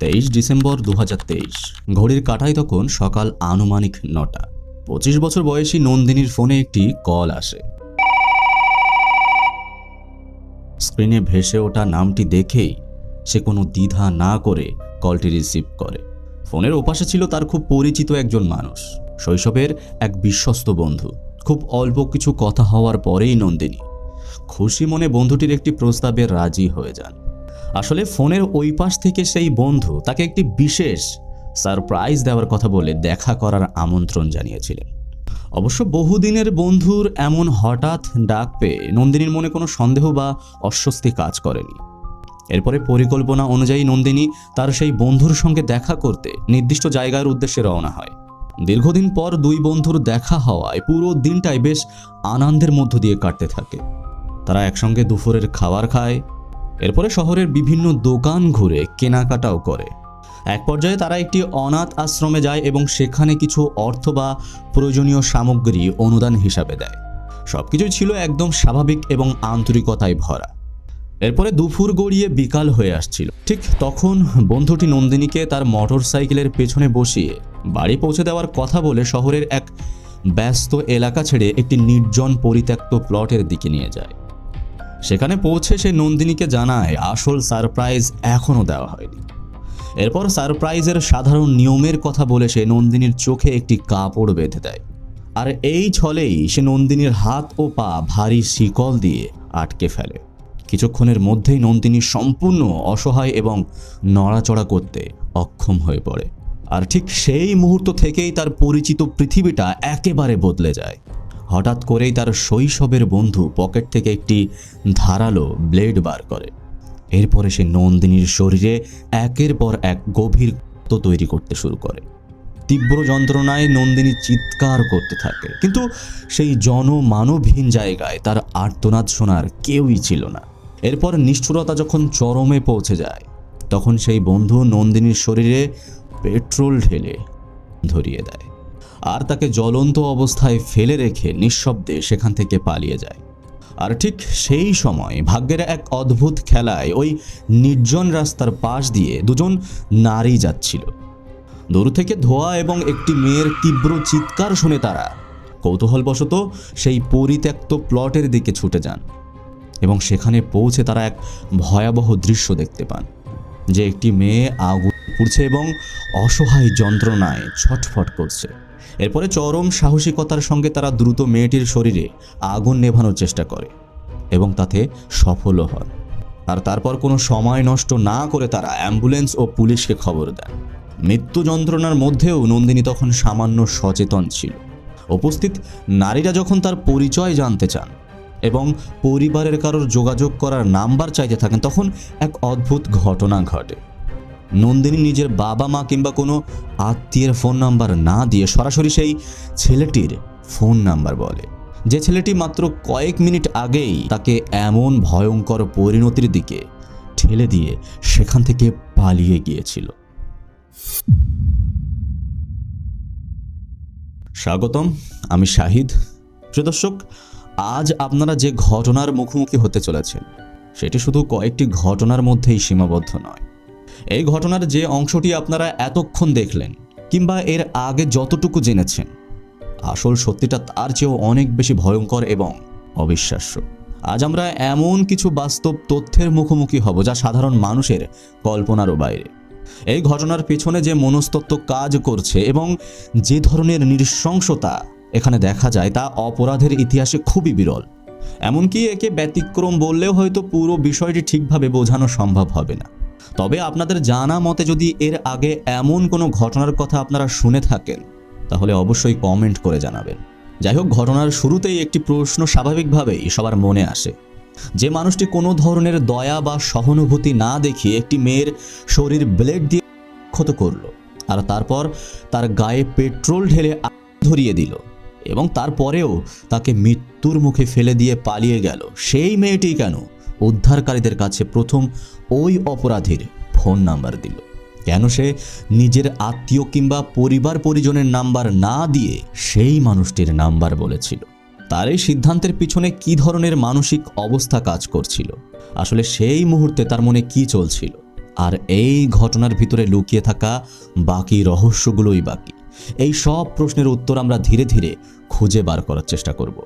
23 December 2023। ঘড়ির কাঁটায় তখন সকাল আনুমানিক 9টা। 25 বছর বয়সী নন্দিনীর ফোনে একটি কল আসে। স্ক্রিনে ভেসে ওঠা নামটি দেখেই সে কোনো দ্বিধা না করে কলটি রিসিভ করে। ফোনের ওপাশে ছিল তার খুব পরিচিত একজন মানুষ, শৈশবের এক বিশ্বস্ত বন্ধু। খুব অল্প কিছু কথা হওয়ার পরেই নন্দিনী খুশি মনে বন্ধুটির একটি প্রস্তাবে রাজি হয়ে যান। আসলে ফোনের ওই পাশ থেকে সেই বন্ধু তাকে একটি বিশেষ সারপ্রাইজ দেওয়ার কথা বলে দেখা করার আমন্ত্রণ জানিয়েছিলেন। অবশ্য বহুদিনের বন্ধুর এমন হঠাৎ ডাক পেয়ে নন্দিনীর মনে কোনো সন্দেহ বা অস্বস্তি কাজ করেনি। এরপরে পরিকল্পনা অনুযায়ী নন্দিনী তার সেই বন্ধুর সঙ্গে দেখা করতে নির্দিষ্ট জায়গার উদ্দেশ্যে রওনা হয়। দীর্ঘদিন পর দুই বন্ধুর দেখা হওয়ায় পুরো দিনটাই বেশ আনন্দের মধ্য দিয়ে কাটতে থাকে। তারা একসঙ্গে দুপুরের খাবার খায়, এরপরে শহরের বিভিন্ন দোকান ঘুরে কেনাকাটাও করে। এক পর্যায়ে তারা একটি অনাথ আশ্রমে যায় এবং সেখানে কিছু অর্থ বা প্রয়োজনীয় সামগ্রী অনুদান হিসাবে দেয়। সবকিছুই ছিল একদম স্বাভাবিক এবং আন্তরিকতায় ভরা। এরপরে দুপুর গড়িয়ে বিকাল হয়ে আসছিল। ঠিক তখন বন্ধুটি নন্দিনীকে তার মোটর সাইকেলের পেছনে বসিয়ে বাড়ি পৌঁছে দেওয়ার কথা বলে শহরের এক ব্যস্ত এলাকা ছেড়ে একটি নির্জন পরিত্যক্ত প্লটের দিকে নিয়ে যায়। সেখানে পৌঁছে সে নন্দিনীকে জানায় আসল সারপ্রাইজ এখনও দেওয়া হয়নি। এরপর সারপ্রাইজের সাধারণ নিয়মের কথা বলে সে নন্দিনীর চোখে একটি কাপড় বেঁধে দেয়। আর এই ছলেই সে নন্দিনীর হাত ও পা ভারী শিকল দিয়ে আটকে ফেলে। কিছুক্ষণের মধ্যেই নন্দিনী সম্পূর্ণ অসহায় এবং নড়াচড়া করতে অক্ষম হয়ে পড়ে। আর ঠিক সেই মুহূর্ত থেকেই তার পরিচিত পৃথিবীটা একেবারে বদলে যায়। হঠাৎ করেই তার শৈশবের বন্ধু পকেট থেকে একটি ধারালো ব্লেড বার করে। এরপরে সে নন্দিনীর শরীরে একের পর এক গভীর ক্ষত তৈরি করতে শুরু করে। তীব্র যন্ত্রণায় নন্দিনী চিৎকার করতে থাকে, কিন্তু সেই জনমানবহীন জায়গায় তার আর্তনাদ শোনার কেউই ছিল না। এরপর নিষ্ঠুরতা যখন চরমে পৌঁছে যায়, তখন সেই বন্ধু নন্দিনীর শরীরে পেট্রোল ঢেলে ধরিয়ে দেয় আর তাকে জ্বলন্ত অবস্থায় ফেলে রেখে নিঃশব্দে সেখান থেকে পালিয়ে যায়। আর ঠিক সেই সময় ভাগ্যের এক অদ্ভুত খেলায় ওই নির্জন রাস্তার পাশ দিয়ে দুজন নারী যাচ্ছিল। দূর থেকে ধোঁয়া এবং একটি মেয়ের তীব্র চিৎকার শুনে তারা কৌতূহলবশত সেই পরিত্যক্ত প্লটের দিকে ছুটে যান এবং সেখানে পৌঁছে তারা এক ভয়াবহ দৃশ্য দেখতে পান, যে একটি মেয়ে আগুন পুড়ছে এবং অসহায় যন্ত্রণায় ছটফট করছে। এরপরে চরম সাহসিকতার সঙ্গে তারা দ্রুত মেয়েটির শরীরে আগুন নেভানোর চেষ্টা করে এবং তাতে সফলও হন। আর তারপর কোনো সময় নষ্ট না করে তারা অ্যাম্বুলেন্স ও পুলিশকে খবর দেন। মৃত্যু যন্ত্রণার মধ্যেও নন্দিনী তখন সামান্য সচেতন ছিল। উপস্থিত নারীরা যখন তার পরিচয় জানতে চান এবং পরিবারের কারোর যোগাযোগ করার নাম্বার চাইতে থাকেন, তখন এক অদ্ভুত ঘটনা ঘটে। নন্দিনী নিজের বাবা মা কিংবা কোনো আত্মীয়ের ফোন নাম্বার না দিয়ে সরাসরি সেই ছেলেটির ফোন নাম্বার বলে, যে ছেলেটি মাত্র কয়েক মিনিট আগেই তাকে এমন ভয়ঙ্কর পরিণতির দিকে ঠেলে দিয়ে সেখান থেকে পালিয়ে গিয়েছিল। স্বাগতম, আমি শাহিদ। প্রিয় দর্শক, আজ আপনারা যে ঘটনার মুখোমুখি হতে চলেছেন সেটি শুধু কয়েকটি ঘটনার মধ্যেই সীমাবদ্ধ নয়। এই ঘটনার যে অংশটি আপনারা এতক্ষণ দেখলেন কিংবা এর আগে যতটুকু জেনেছেন, আসল সত্যিটা তার চেয়েও অনেক বেশি ভয়ঙ্কর এবং অবিশ্বাস্য। আজ আমরা এমন কিছু বাস্তব তথ্যের মুখোমুখি হব যা সাধারণ মানুষের কল্পনারও বাইরে। এই ঘটনার পেছনে যে মনস্তত্ত্ব কাজ করছে এবং যে ধরনের নৃশংসতা এখানে দেখা যায় তা অপরাধের ইতিহাসে খুবই বিরল। এমনকি একে ব্যতিক্রম বললেও হয়তো পুরো বিষয়টি ঠিকভাবে বোঝানো সম্ভব হবে না। তবে আপনাদের জানা মতে যদি এর আগে এমন কোনো ঘটনার কথা আপনারা শুনে থাকেন, তাহলে অবশ্যই কমেন্ট করে জানাবেন। যাই হোক, ঘটনার শুরুতেই একটি প্রশ্ন স্বাভাবিকভাবেই সবার মনে আসে, যে মানুষটি কোনো ধরনের দয়া বা সহানুভূতি না দেখিয়ে একটি মেয়ের শরীর ব্লেড দিয়ে ক্ষত করলো আর তারপর তার গায়ে পেট্রোল ঢেলে ধরিয়ে দিল এবং তারপরেও তাকে মৃত্যুর মুখে ফেলে দিয়ে পালিয়ে গেল, সেই মেয়েটি কেন উদ্ধারকারীদের কাছে প্রথম ওই অপরাধীর ফোন নাম্বার দিল? কেন সে নিজের আত্মীয় কিংবা পরিবার পরিজনের নাম্বার না দিয়ে সেই মানুষটির নাম্বার বলেছিল? তার এই সিদ্ধান্তের পিছনে কী ধরনের মানসিক অবস্থা কাজ করছিল? আসলে সেই মুহূর্তে তার মনে কি চলছিল? আর এই ঘটনার ভিতরে লুকিয়ে থাকা বাকি রহস্যগুলোই বাকি। এই সব প্রশ্নের উত্তর আমরা ধীরে ধীরে খুঁজে বার করার চেষ্টা করব।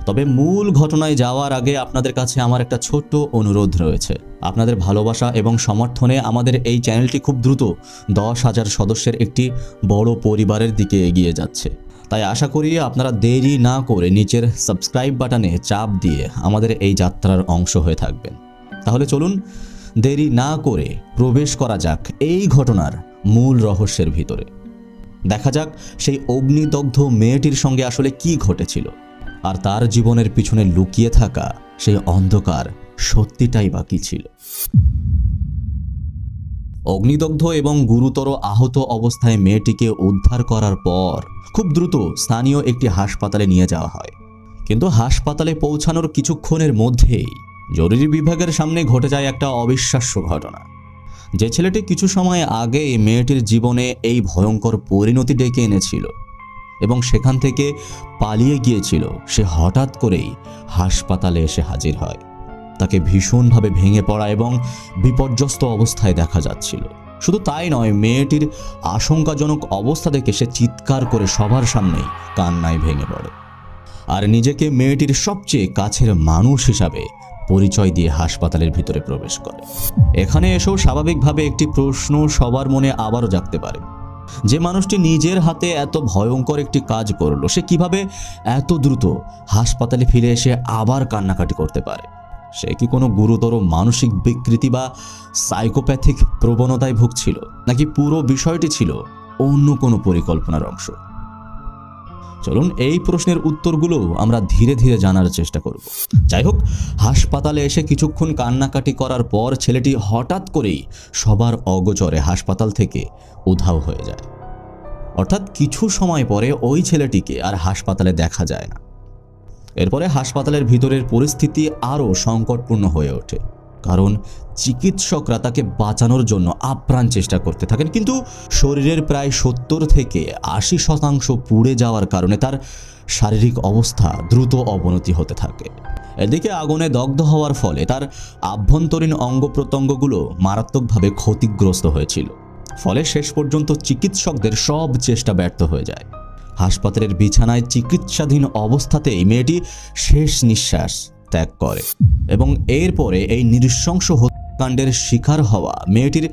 তবে মূল ঘটনায় যাওয়ার আগে আপনাদের কাছে আমার একটা ছোট্ট অনুরোধ রয়েছে। আপনাদের ভালোবাসা এবং সমর্থনে আমাদের এই চ্যানেলটি খুব দ্রুত 10,000 সদস্যের একটি বড় পরিবারের দিকে এগিয়ে যাচ্ছে। তাই আশা করি আপনারা দেরি না করে নিচের সাবস্ক্রাইব বাটনে চাপ দিয়ে আমাদের এই যাত্রার অংশ হয়ে থাকবেন। তাহলে চলুন দেরি না করে প্রবেশ করা যাক এই ঘটনার মূল রহস্যের ভিতরে। দেখা যাক সেই অগ্নিদগ্ধ মেয়েটির সঙ্গে আসলে কি ঘটেছিল, আর তার জীবনের পিছনে লুকিয়ে থাকা সেই অন্ধকার সত্যিটাই বা কি ছিল। অগ্নিদগ্ধ এবং গুরুতর আহত অবস্থায় মেয়েটিকে উদ্ধার করার পর খুব দ্রুত স্থানীয় একটি হাসপাতালে নিয়ে যাওয়া হয়। কিন্তু হাসপাতালে পৌঁছানোর কিছুক্ষণের মধ্যেই জরুরি বিভাগের সামনে ঘটে যায় একটা অবিশ্বাস্য ঘটনা। যে ছেলেটি কিছু সময় আগে মেয়েটির জীবনে এই ভয়ঙ্কর পরিণতি ডেকে এনেছিল এবং সেখান থেকে পালিয়ে গিয়েছিল, সে হঠাৎ করেই হাসপাতালে এসে হাজির হয়। তাকে ভীষণভাবে ভেঙে পড়া এবং বিপর্যস্ত অবস্থায় দেখা যাচ্ছিল। শুধু তাই নয়, মেয়েটির আশঙ্কাজনক অবস্থা দেখে সে চিৎকার করে সবার সামনেই কান্নায় ভেঙে পড়ে আর নিজেকে মেয়েটির সবচেয়ে কাছের মানুষ হিসাবে পরিচয় দিয়ে হাসপাতালের ভিতরে প্রবেশ করে। এখানে এসেও স্বাভাবিকভাবে একটি প্রশ্ন সবার মনে আবারও জাগতে পারে, যে মানুষটি নিজের হাতে এত ভয়ঙ্কর একটি কাজ করলো, সে কিভাবে এত দ্রুত হাসপাতালে ফিরে এসে আবার কান্নাকাটি করতে পারে? সে কি কোনো গুরুতর মানসিক বিকৃতি বা সাইকোপ্যাথিক প্রবণতায় ভুগছিল, নাকি পুরো বিষয়টি ছিল অন্য কোনো পরিকল্পনার অংশ? চলুন এই প্রশ্নের উত্তরগুলো আমরা ধীরে ধীরে জানার চেষ্টা করব। যাই হোক, হাসপাতালে এসে কিছুক্ষণ কান্নাকাটি করার পর ছেলেটি হঠাৎ করেই সবার অগোচরে হাসপাতাল থেকে উধাও হয়ে যায়। অর্থাৎ কিছু সময় পরে ওই ছেলেটিকে আর হাসপাতালে দেখা যায় না। এরপরে হাসপাতালের ভিতরের পরিস্থিতি আরও সংকটপূর্ণ হয়ে ওঠে, কারণ চিকিৎসকরা তাকে বাঁচানোর জন্য আপ্রাণ চেষ্টা করতে থাকেন, কিন্তু শরীরের প্রায় 70 থেকে 80% পুড়ে যাওয়ার কারণে তার শারীরিক অবস্থা দ্রুত অবনতি হতে থাকে। এদিকে আগুনে দগ্ধ হওয়ার ফলে তার আভ্যন্তরীণ অঙ্গ প্রত্যঙ্গগুলো মারাত্মকভাবে ক্ষতিগ্রস্ত হয়েছিল। ফলে শেষ পর্যন্ত চিকিৎসকদের সব চেষ্টা ব্যর্থ হয়ে যায়। হাসপাতালের বিছানায় চিকিৎসাধীন অবস্থাতেই মেয়েটি শেষ নিঃশ্বাস ত্যাগ করে এবং এরপরে এই নৃশংস হত্যাকাণ্ডের শিকার হওয়া মেয়েটির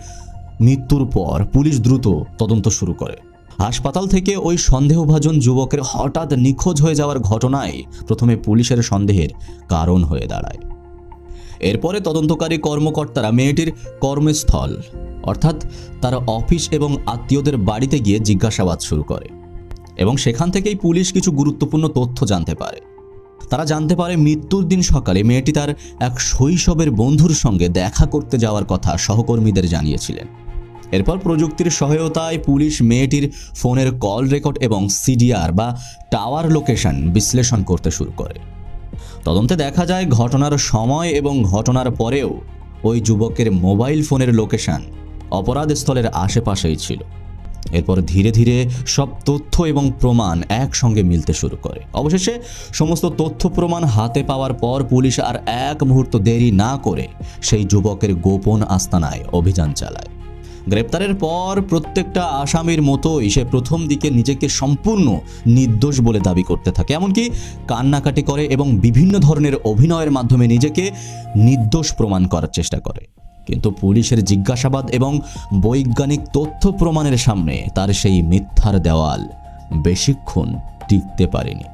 মৃত্যুর পর পুলিশ দ্রুত তদন্ত শুরু করে। হাসপাতাল থেকে ওই সন্দেহভাজন যুবকের হঠাৎ নিখোঁজ হয়ে যাওয়ার ঘটনায় প্রথমে পুলিশের সন্দেহের কারণ হয়ে দাঁড়ায়। এরপরে তদন্তকারী কর্মকর্তারা মেয়েটির কর্মস্থল অর্থাৎ তার অফিস এবং আত্মীয়দের বাড়িতে গিয়ে জিজ্ঞাসাবাদ শুরু করে এবং সেখান থেকেই পুলিশ কিছু গুরুত্বপূর্ণ তথ্য জানতে পারে। তারা জানতে পারে মৃত্যুর দিন সকালে মেয়েটি তার এক শৈশবের বন্ধুর সঙ্গে দেখা করতে যাওয়ার কথা সহকর্মীদের জানিয়েছিলেন। এরপর প্রযুক্তির সহায়তায় পুলিশ মেয়েটির ফোনের কল রেকর্ড এবং সিডিআর বা টাওয়ার লোকেশন বিশ্লেষণ করতে শুরু করে। তদন্তে দেখা যায় ঘটনার সময় এবং ঘটনার পরেও ওই যুবকের মোবাইল ফোনের লোকেশন অপরাধস্থলের আশেপাশেই ছিল। এরপর ধীরে ধীরে সব তথ্য এবং প্রমাণ একসঙ্গে মিলতে শুরু করে। অবশেষে সমস্ত তথ্য প্রমাণ হাতে পাওয়ার পর পুলিশ আর এক মুহূর্ত দেরি না করে সেই যুবকের গোপন আস্তানায় অভিযান চালায়। গ্রেপ্তারের পর প্রত্যেকটা আসামির মতোই সে প্রথম দিকে নিজেকে সম্পূর্ণ নির্দোষ বলে দাবি করতে থাকে, এমনকি কান্নাকাটি করে এবং বিভিন্ন ধরনের অভিনয়ের মাধ্যমে নিজেকে নির্দোষ প্রমাণ করার চেষ্টা করে। কিন্তু পুলিশের জিজ্ঞাসাবাদ এবং বৈজ্ঞানিক তথ্য প্রমাণের সামনে তার সেই মিথ্যার দেওয়াল বেশিক্ষণ টিকতে পারেনি।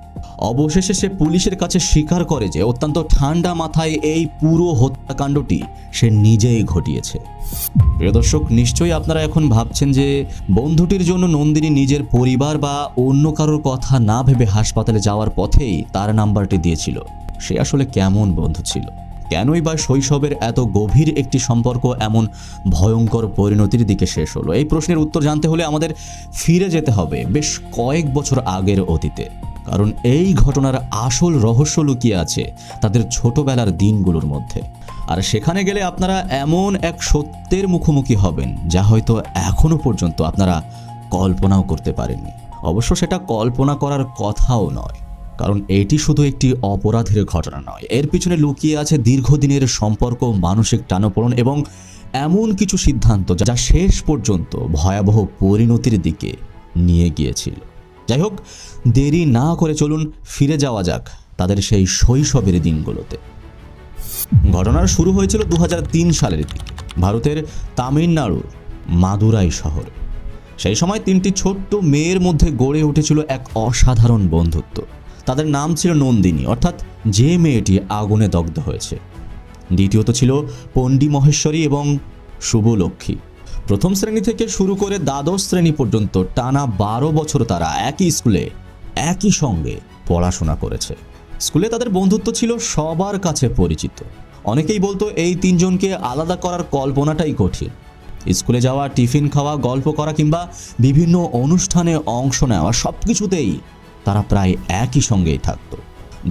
অবশেষে সে পুলিশের কাছে স্বীকার করে যে অত্যন্ত ঠান্ডা মাথায় এই পুরো হত্যাকাণ্ডটি সে নিজেই ঘটিয়েছে। প্রিয় দর্শক, নিশ্চয়ই আপনারা এখন ভাবছেন যে বন্ধুটির জন্য নন্দিনী নিজের পরিবার বা অন্য কারোর কথা না ভেবে হাসপাতালে যাওয়ার পথেই তার নাম্বারটি দিয়েছিল। সে আসলে কেমন বন্ধু ছিল? কেনই বা শৈশবের এত গভীর একটি সম্পর্ক এমন ভয়ঙ্কর পরিণতির দিকে শেষ হলো? এই প্রশ্নের উত্তর জানতে হলে আমাদের ফিরে যেতে হবে বেশ কয়েক বছর আগের অতীতে, কারণ এই ঘটনার আসল রহস্য লুকিয়ে আছে তাদের ছোটবেলার দিনগুলোর মধ্যে। আর সেখানে গেলে আপনারা এমন এক সত্যের মুখোমুখি হবেন যা হয়তো এখনো পর্যন্ত আপনারা কল্পনাও করতে পারেননি। অবশ্য সেটা কল্পনা করার কথাও নয়, কারণ এটি শুধু একটি অপরাধের ঘটনা নয়, এর পিছনে লুকিয়ে আছে দীর্ঘদিনের সম্পর্ক, মানসিক টানাপোড়েন এবং এমন কিছু সিদ্ধান্ত যা শেষ পর্যন্ত ভয়াবহ পরিণতির দিকে নিয়ে গিয়েছিল। যাই হোক, দেরি না করে চলুন ফিরে যাওয়া যাক তাদের সেই শৈশবের দিনগুলোতে। ঘটনার শুরু হয়েছিল 2003 সালের দিকে ভারতের তামিলনাড়ুর মাদুরাই শহরে। সেই সময় তিনটি ছোট্ট মেয়ের মধ্যে গড়ে উঠেছিল এক অসাধারণ বন্ধুত্ব। তাদের নাম ছিল নন্দিনী, অর্থাৎ যে মেয়েটি আগুনে দগ্ধ হয়েছে। দ্বিতীয়ত ছিল পণ্ডী মহেশ্বরী এবং শুভলক্ষ্মী। প্রথম শ্রেণী থেকে শুরু করে দ্বাদশ শ্রেণী পর্যন্ত টানা 12 বছর তারা একই স্কুলে একই সঙ্গে পড়াশোনা করেছে। স্কুলে তাদের বন্ধুত্ব ছিল সবার কাছে পরিচিত। অনেকেই বলতো এই তিনজনকে আলাদা করার কল্পনাটাই কঠিন। স্কুলে যাওয়া, টিফিন খাওয়া, গল্প করা কিংবা বিভিন্ন অনুষ্ঠানে অংশ নেওয়া, সব কিছুতেই তারা প্রায় একই সঙ্গেই থাকত।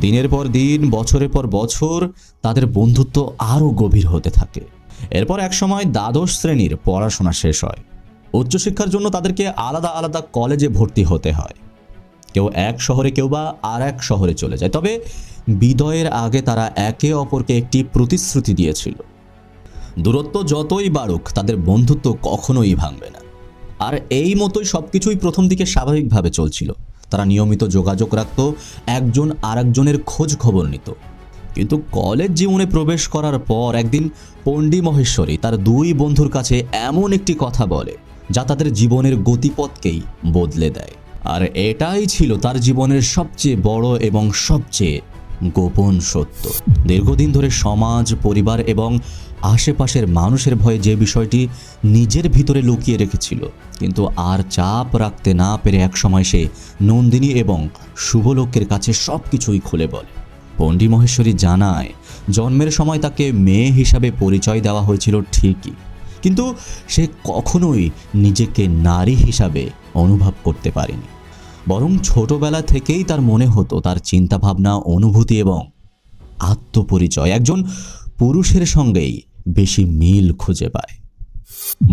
দিনের পর দিন, বছরের পর বছর তাদের বন্ধুত্ব আরও গভীর হতে থাকে। এরপর একসময় দ্বাদশ শ্রেণীর পড়াশোনা শেষ হয়। উচ্চশিক্ষার জন্য তাদেরকে আলাদা আলাদা কলেজে ভর্তি হতে হয়। কেউ এক শহরে, কেউ বা আর এক শহরে চলে যায়। তবে বিদায়ের আগে তারা একে অপরকে একটি প্রতিশ্রুতি দিয়েছিল, দূরত্ব যতই বাড়ুক তাদের বন্ধুত্ব কখনোই ভাঙবে না। আর এই মতোই সবকিছুই প্রথম দিকে স্বাভাবিকভাবে চলছিল। তারা নিয়মিত যোগাযোগ রাখত, একজন আরেকজনের খোঁজ খবর নিত। কিন্তু কলেজ জীবনে প্রবেশ করার পর একদিন পণ্ডী মহেশ্বরী তার দুই বন্ধুর কাছে এমন একটি কথা বলে যা তাদের জীবনের গতিপথকেই বদলে দেয়। আর এটাই ছিল তার জীবনের সবচেয়ে বড় এবং সবচেয়ে গোপন সত্য। দীর্ঘদিন ধরে সমাজ, পরিবার এবং আশেপাশের মানুষের ভয়ে যে বিষয়টি নিজের ভিতরে লুকিয়ে রেখেছিল, কিন্তু আর চাপ রাখতে না পেরে একসময় সে নন্দিনী এবং শুভলক্ষ্মীর কাছে সব কিছুই খুলে বলে। পণ্ডী মহেশ্বরী জানায়, জন্মের সময় তাকে মেয়ে হিসাবে পরিচয় দেওয়া হয়েছিল ঠিকই, কিন্তু সে কখনোই নিজেকে নারী হিসাবে অনুভব করতে পারেনি। বরং ছোটবেলা থেকেই তার মনে হতো তার চিন্তাভাবনা, অনুভূতি এবং আত্মপরিচয় একজন পুরুষের সঙ্গেই বেশি মিল খুঁজে পায়।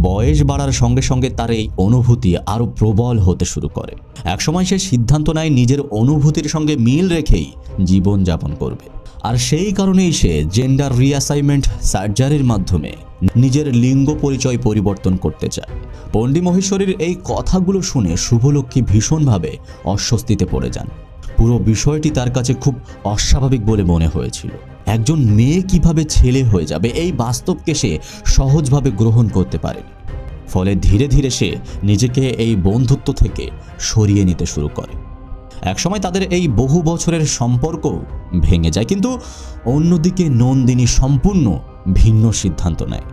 বয়স বাড়ার সঙ্গে সঙ্গে তার এই অনুভূতি আরও প্রবল হতে শুরু করে। একসময় সে সিদ্ধান্ত নেয় নিজের অনুভূতির সঙ্গে মিল রেখেই জীবনযাপন করবে। আর সেই কারণেই সে জেন্ডার রিঅ্যাসাইনমেন্ট সার্জারির মাধ্যমে নিজের লিঙ্গ পরিচয় পরিবর্তন করতে চায়। পণ্ডী মহেশ্বরীর এই কথাগুলো শুনে শুভলক্ষ্মী ভীষণভাবে অস্বস্তিতে পড়ে যান। পুরো বিষয়টি তার কাছে খুব অস্বাভাবিক বলে মনে হয়েছিল। একজন মেয়ে কিভাবে ছেলে হয়ে যাবে, এই বাস্তবকে সে সহজভাবে গ্রহণ করতে পারেনি। ফলে ধীরে ধীরে সে নিজেকে এই বন্ধুত্ব থেকে সরিয়ে নিতে শুরু করে। একসময় তাদের এই বহু বছরের সম্পর্ক ভেঙে যায়, কিন্তু অন্যদিকে নন্দিনী সম্পূর্ণ ভিন্ন সিদ্ধান্ত নেয়।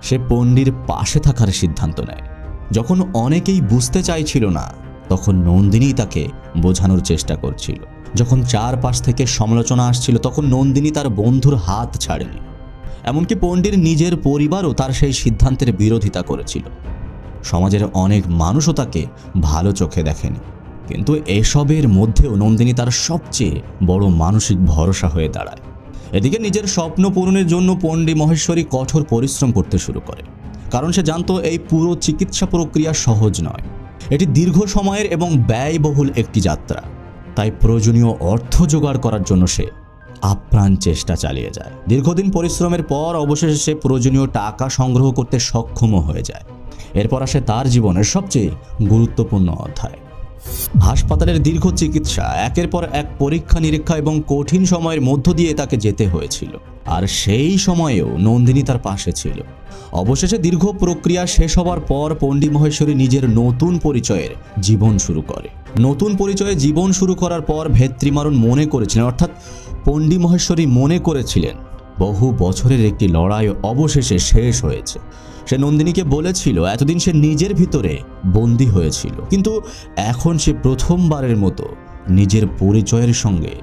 সে পণ্ডীর পাশে থাকার সিদ্ধান্ত নেয়। যখন অনেকেই বুঝতে চাইছিল না, তখন নন্দিনী তাকে বোঝানোর চেষ্টা করছিল। যখন চারপাশ থেকে সমালোচনা আসছিল, তখন নন্দিনী তার বন্ধুর হাত ছাড়েনি। এমনকি পণ্ডীর নিজের পরিবারও তার সেই সিদ্ধান্তের বিরোধিতা করেছিল। সমাজের অনেক মানুষও তাকে ভালো চোখে দেখেনি, কিন্তু এসবের মধ্যেও নন্দিনী তার সবচেয়ে বড় মানসিক ভরসা হয়ে দাঁড়ায়। এদিকে নিজের স্বপ্ন পূরণের জন্য পণ্ডী মহেশ্বরী কঠোর পরিশ্রম করতে শুরু করে, কারণ সে জানতো এই পুরো চিকিৎসা প্রক্রিয়া সহজ নয়। এটি দীর্ঘ সময়ের এবং ব্যয়বহুল একটি যাত্রা। তাই প্রয়োজনীয় অর্থ জোগাড় করার জন্য সে আপ্রাণ চেষ্টা চালিয়ে যায়। দীর্ঘদিন পরিশ্রমের পর অবশেষে সে প্রয়োজনীয় টাকা সংগ্রহ করতে সক্ষম হয়ে যায়। এরপর আসে তার জীবনের সবচেয়ে গুরুত্বপূর্ণ অধ্যায়। হাসপাতালের দীর্ঘ চিকিৎসা, একের পর এক পরীক্ষা নিরীক্ষা এবং কঠিন সময়ের মধ্য দিয়ে তাকে যেতে হয়েছিল। আর সেই সময়েও নন্দিনী তার পাশে ছিল। অবশেষে দীর্ঘ প্রক্রিয়া শেষ হবার পর পণ্ডী মহেশ্বরী নিজের নতুন পরিচয়ের জীবন শুরু করে। নতুন পরিচয়ে জীবন শুরু করার পর ভেত্রিমারণ মনে করেছিলেন, অর্থাৎ পণ্ডী মহেশ্বরী মনে করেছিলেন বহু বছরের একটি লড়াই অবশেষে শেষ হয়েছে। সে নন্দিনীকে বলেছিল এতদিন সে নিজের ভিতরে বন্দী হয়েছিল, কিন্তু এখন সে প্রথমবারের মতো নিজের পরিচয়ের সঙ্গে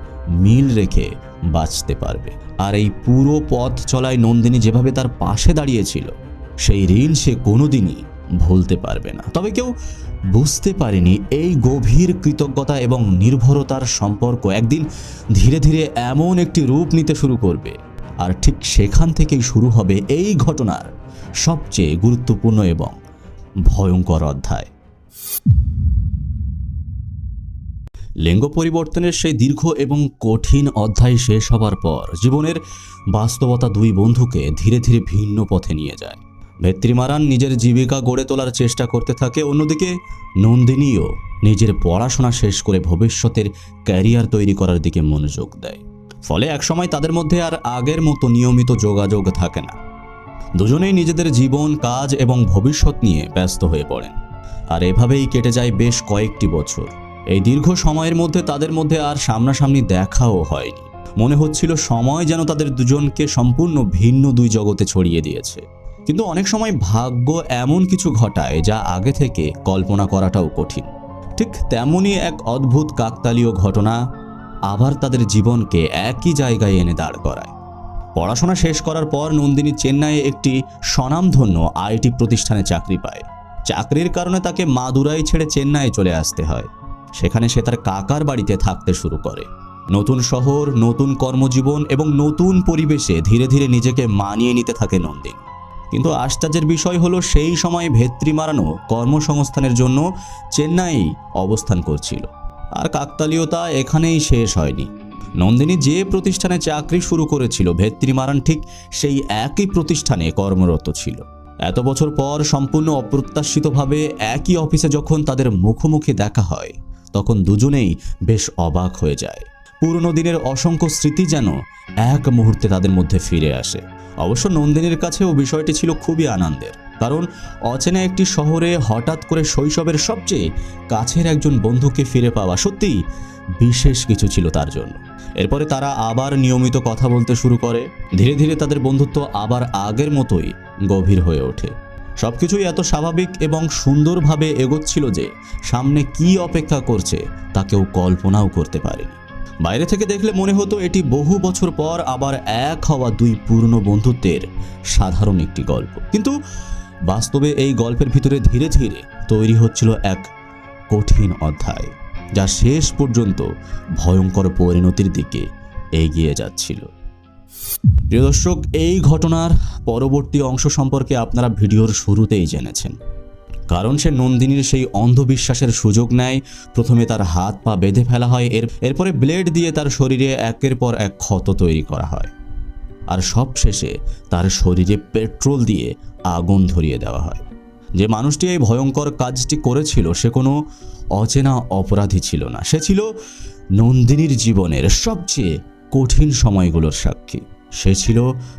মিল রেখে বাঁচতে পারবে। আর এই পুরো পথ চলায় নন্দিনী যেভাবে তার পাশে দাঁড়িয়েছিল, সেই ঋণ সে কোনোদিনই ভুলতে পারবে না। তবে কেউ বুঝতে পারেনি এই গভীর কৃতজ্ঞতা এবং নির্ভরতার সম্পর্ক একদিন ধীরে ধীরে এমন একটি রূপ নিতে শুরু করবে, আর ঠিক সেখান থেকেই শুরু হবে এই ঘটনার সবচেয়ে গুরুত্বপূর্ণ এবং ভয়ঙ্কর অধ্যায়। লিঙ্গ পরিবর্তনের সেই দীর্ঘ এবং কঠিন অধ্যায় শেষ হবার পর জীবনের বাস্তবতা দুই বন্ধুকে ধীরে ধীরে ভিন্ন পথে নিয়ে যায়। ভেত্রিমারান নিজের জীবিকা গড়ে তোলার চেষ্টা করতে থাকে, অন্যদিকে নন্দিনীও নিজের পড়াশোনা শেষ করে ভবিষ্যতের ক্যারিয়ার তৈরি করার দিকে মনোযোগ দেয়। ফলে একসময় তাদের মধ্যে আর আগের মতো নিয়মিত যোগাযোগ থাকে না। দুজনেই নিজেদের জীবন, কাজ এবং ভবিষ্যৎ নিয়ে ব্যস্ত হয়ে পড়েন। আর এভাবেই কেটে যায় বেশ কয়েকটি বছর। এই দীর্ঘ সময়ের মধ্যে তাদের মধ্যে আর সামনাসামনি দেখাও হয়নি। মনে হচ্ছিল সময় যেন তাদের দুজনকে সম্পূর্ণ ভিন্ন দুই জগতে ছড়িয়ে দিয়েছে। কিন্তু অনেক সময় ভাগ্য এমন কিছু ঘটায় যা আগে থেকে কল্পনা করাটাও কঠিন। ঠিক তেমনই এক অদ্ভুত কাকতালীয় ঘটনা আবার তাদের জীবনকে একই জায়গায় এনে দাঁড় করায়। পড়াশোনা শেষ করার পর নন্দিনী চেন্নাইয়ে একটি স্বনামধন্য আইটি প্রতিষ্ঠানে চাকরি পায়। চাকরির কারণে তাকে মাদুরাই ছেড়ে চেন্নাইয়ে চলে আসতে হয়। সেখানে সে তার কাকার বাড়িতে থাকতে শুরু করে। নতুন শহর, নতুন কর্মজীবন এবং নতুন পরিবেশে ধীরে ধীরে নিজেকে মানিয়ে নিতে থাকে নন্দিনী। কিন্তু আশ্চর্যের বিষয় হলো, সেই সময় ভেত্রিমারানও কর্মসংস্থানের জন্য চেন্নাই অবস্থান করছিল। আর কাকতালীয়তা এখানেই শেষ হয়নি। নন্দিনী যে প্রতিষ্ঠানে চাকরি শুরু করেছিল, ভেত্রিমারান ঠিক সেই একই প্রতিষ্ঠানে কর্মরত ছিল। এত বছর পর সম্পূর্ণ অপ্রত্যাশিতভাবে একই অফিসে যখন তাদের মুখোমুখি দেখা হয়, তখন দুজনেই বেশ অবাক হয়ে যায়। পুরনো দিনের অসংখ্য স্মৃতি যেন এক মুহূর্তে তাদের মধ্যে ফিরে আসে। অবশ্য নন্দিনীর কাছেও বিষয়টি ছিল খুবই আনন্দের, কারণ অচেনা একটি শহরে হঠাৎ করে শৈশবের সবচেয়ে কাছের একজন বন্ধুকে ফিরে পাওয়া সত্যিই বিশেষ কিছু ছিল তার জন্য। এরপরে তারা আবার নিয়মিত কথা বলতে শুরু করে। ধীরে ধীরে তাদের বন্ধুত্ব আবার আগের মতোই গভীর হয়ে ওঠে। সবকিছুই এত স্বাভাবিক এবং সুন্দরভাবে এগোচ্ছিল যে সামনে কি অপেক্ষা করছে তা কেউ কল্পনাও করতে পারেনি। বাইরে থেকে দেখলে মনে হতো এটি বহু বছর পর আবার এক হওয়া দুই পুরনো বন্ধুত্বের সাধারণ একটি গল্প। কিন্তু বাস্তবে এই গল্পের ভিতরে ধীরে ধীরে তৈরি হচ্ছিল এক কঠিন অধ্যায়, যা শেষ পর্যন্ত ভয়ঙ্কর পরিণতির দিকে এগিয়ে যাচ্ছিল। প্রিয় দর্শক, এই ঘটনার পরবর্তী অংশ সম্পর্কে আপনারা ভিডিওর শুরুতেই জেনেছেন। কারণ সে নন্দিনীর সেই অন্ধবিশ্বাসের সুযোগ নেয়। প্রথমে তার হাত পা বেঁধে ফেলা হয়, এরপরে ব্লেড দিয়ে তার শরীরে একের পর এক ক্ষত তৈরি করা হয়, আর সবশেষে তার শরীরে পেট্রোল দিয়ে আগুন ধরিয়ে দেওয়া হয়। যে মানুষটি এই ভয়ঙ্কর কাজটি করেছিল সে কোনো অচেনা অপরাধী ছিল না, সে ছিল নন্দিনীর জীবনের সবচেয়ে কঠিন সময়গুলোর সাক্ষী। সে ছিল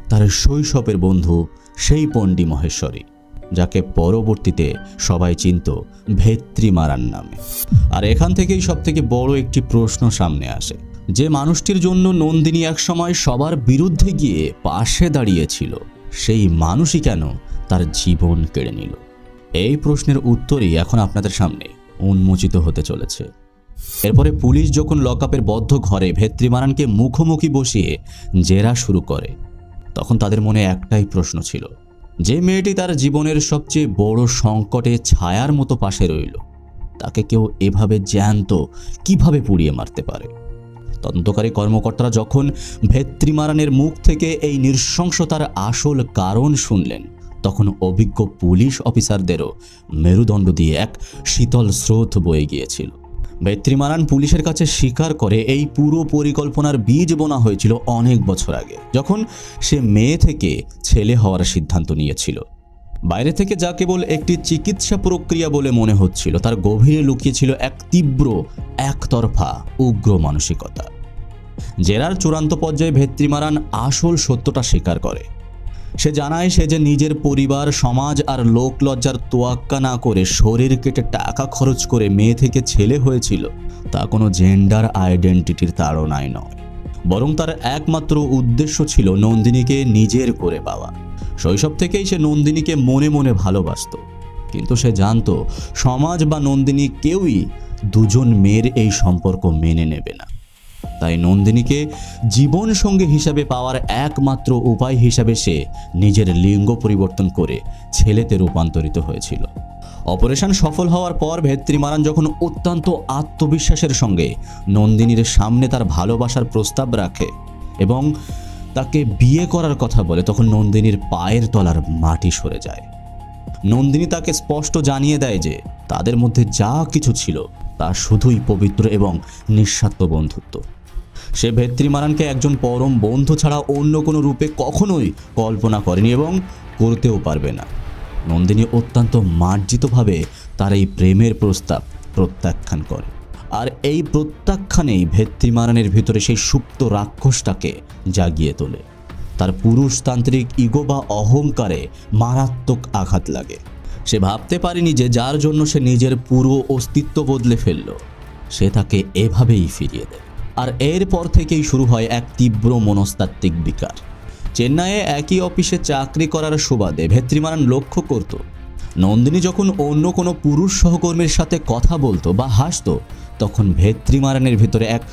তার শৈশবের বন্ধু, সেই পণ্ডি মহেশ্বরী, যাকে পরবর্তীতে সবাই চিনত ভেত্রিমারান নামে। আর এখান থেকেই সবথেকে বড় একটি প্রশ্ন সামনে আসে, যে মানুষটির জন্য নন্দিনী একসময় সবার বিরুদ্ধে গিয়ে পাশে দাঁড়িয়েছিল, সেই মানুষই কেন তার জীবন কেড়ে নিল? এই প্রশ্নের উত্তরই এখন আপনাদের সামনে উন্মোচিত হতে চলেছে। এরপরে পুলিশ যখন লকআপের বদ্ধ ঘরে ভেত্রিমারানকে মুখোমুখি বসিয়ে জেরা শুরু করে, তখন তাদের মনে একটাই প্রশ্ন ছিল, যে মেয়েটি তার জীবনের সবচেয়ে বড় সংকটে ছায়ার মতো পাশে রইল, তাকে কেউ এভাবে জ্যান্ত কিভাবে পুড়িয়ে মারতে পারে? তদন্তকারী কর্মকর্তারা যখন ভেত্রিমারানের মুখ থেকে এই নৃশংসতার আসল কারণ শুনলেন, তখন অভিজ্ঞ পুলিশ অফিসারদেরও মেরুদণ্ড দিয়ে এক শীতল স্রোত বয়ে গিয়েছিল। ভেত্রিমারান পুলিশের কাছে স্বীকার করে এই পুরো পরিকল্পনার বীজ বোনা হয়েছিল অনেক বছর আগে, যখন সে মেয়ে থেকে ছেলে হওয়ার সিদ্ধান্ত নিয়েছিল। বাইরে থেকে যা কেবল একটি চিকিৎসা প্রক্রিয়া বলে মনে হচ্ছিল, তার গভীরে লুকিয়েছিল এক তীব্র, একতরফা, উগ্র মানসিকতা। জেরার চূড়ান্ত পর্যায়ে ভেত্রিমারান আসল সত্যটা স্বীকার করে। সে জানায় সে যে নিজের পরিবার, সমাজ আর লোকলজ্জার তোয়াক্কা না করে শরীর কেটে টাকা খরচ করে মেয়ে থেকে ছেলে হয়েছিল, তা কোনো জেন্ডার আইডেন্টিটির তাড়নায় নয়, বরং তার একমাত্র উদ্দেশ্য ছিল নন্দিনীকে নিজের করে পাওয়া। শৈশব থেকেই সে নন্দিনীকে মনে মনে ভালোবাসত, কিন্তু সে জানত সমাজ বা নন্দিনী কেউই দুজন মেয়ের এই সম্পর্ক মেনে নেবে না। তাই নন্দিনীকে জীবন সঙ্গী হিসাবে পাওয়ার একমাত্র উপায় হিসাবে সে নিজের লিঙ্গ পরিবর্তন করে ছেলেতে রূপান্তরিত হয়েছিল। অপারেশন সফল হওয়ার পর ভেত্রিমারান যখন অত্যন্ত আত্মবিশ্বাসের সঙ্গে নন্দিনীর সামনে তার ভালোবাসার প্রস্তাব রাখে এবং তাকে বিয়ে করার কথা বলে, তখন নন্দিনীর পায়ের তলার মাটি সরে যায়। নন্দিনী তাকে স্পষ্ট জানিয়ে দেয় যে তাদের মধ্যে যা কিছু ছিল তা শুধুই পবিত্র এবং নিঃস্বার্থ বন্ধুত্ব। সে ভেত্রিমারানকে একজন পরম বন্ধু ছাড়া অন্য কোনো রূপে কখনোই কল্পনা করেনি এবং করতেও পারবে না। নন্দিনী অত্যন্ত মার্জিতভাবে তার এই প্রেমের প্রস্তাব প্রত্যাখ্যান করে। আর এই প্রত্যাখ্যানেই ভেত্রিমারানের ভিতরে সেই সুপ্ত রাক্ষসটাকে জাগিয়ে তোলে। তার পুরুষতান্ত্রিক ইগো বা অহংকারে মারাত্মক আঘাত লাগে। সে ভাবতে পারেনি যে যার জন্য সে নিজের পুরো অস্তিত্ব বদলে ফেলল, সে তাকে এভাবেই ফিরিয়ে দেয়। আর এরপর থেকেই শুরু হয় এক তীব্র মনস্তাত্ত্বিক বিকার। চেন্নাইয়ে একই অফিসে চাকরি করার সুবাদে ভেত্রিমারান লক্ষ্য করত নন্দিনী যখন অন্য কোনো পুরুষ সহকর্মীর সাথে কথা বলতো বা হাসতো, তখন ভেত্রিমারানের ভিতরে এক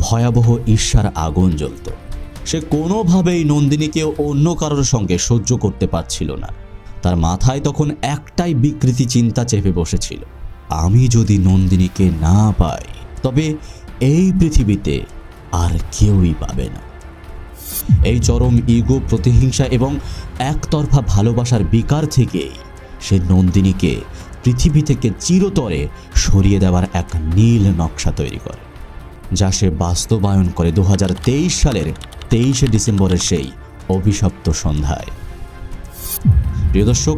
ভয়াবহ ঈর্ষার আগুন জ্বলত। সে কোনোভাবেই নন্দিনীকে অন্য কারোর সঙ্গে সহ্য করতে পারছিল না। তার মাথায় তখন একটাই বিকৃতি চিন্তা চেপে বসেছিল, আমি যদি নন্দিনীকে না পাই তবে এই পৃথিবীতে আর কেউই পাবে না। এই চরম ইগো, প্রতিহিংসা এবং একতরফা ভালোবাসার বিকার থেকেই সে নন্দিনীকে পৃথিবী থেকে চিরতরে সরিয়ে দেওয়ার এক নীল নকশা তৈরি করে, যা সে বাস্তবায়ন করে 2023 সালের 23শে ডিসেম্বরের সেই অভিশপ্ত সন্ধ্যায়। প্রিয় দর্শক,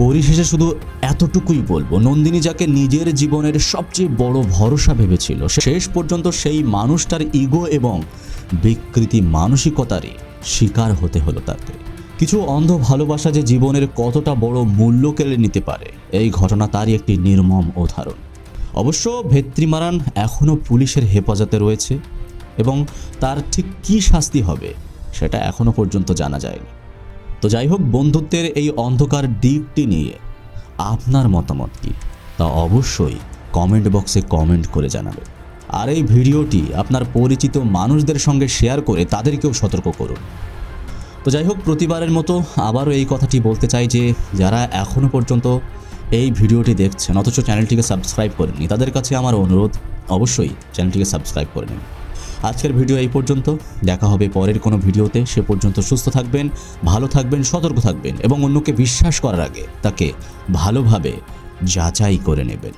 পরিশেষে শুধু এতটুকুই বলবো, নন্দিনী যাকে নিজের জীবনের সবচেয়ে বড় ভরসা ভেবেছিল, শেষ পর্যন্ত সেই মানুষটার ইগো এবং বিকৃতি মানসিকতারই শিকার হতে হলো তাকে। কিছু অন্ধ ভালোবাসা যে জীবনের কতটা বড় মূল্য কেড়ে নিতে পারে, এই ঘটনা তারই একটি নির্মম উদাহরণ। অবশ্য ভেত্রিমারান এখনও পুলিশের হেফাজতে রয়েছে এবং তার ঠিক কী শাস্তি হবে সেটা এখনও পর্যন্ত জানা যায়নি। তো যাই হোক, বন্ধুত্বের এই অন্ধকার দিকটি নিয়ে আপনার মতামত কী তা অবশ্যই কমেন্ট বক্সে কমেন্ট করে জানাবেন। আর এই ভিডিওটি আপনার পরিচিত মানুষদের সঙ্গে শেয়ার করে তাদেরকেও সতর্ক করুন। তো যাই হোক, প্রতিবারের মতো আবারও এই কথাটি বলতে চাই যে যারা এখনও পর্যন্ত এই ভিডিওটি দেখছেন অথচ চ্যানেলটিকে সাবস্ক্রাইব করেননি, তাদের কাছে আমার অনুরোধ, অবশ্যই চ্যানেলটিকে সাবস্ক্রাইব করে নিন। আজকের ভিডিও এই পর্যন্ত, দেখা হবে পরের কোনো ভিডিওতে। সে পর্যন্ত সুস্থ থাকবেন, ভালো থাকবেন, সতর্ক থাকবেন এবং অন্যকে বিশ্বাস করার আগে তাকে ভালোভাবে যাচাই করে নেবেন।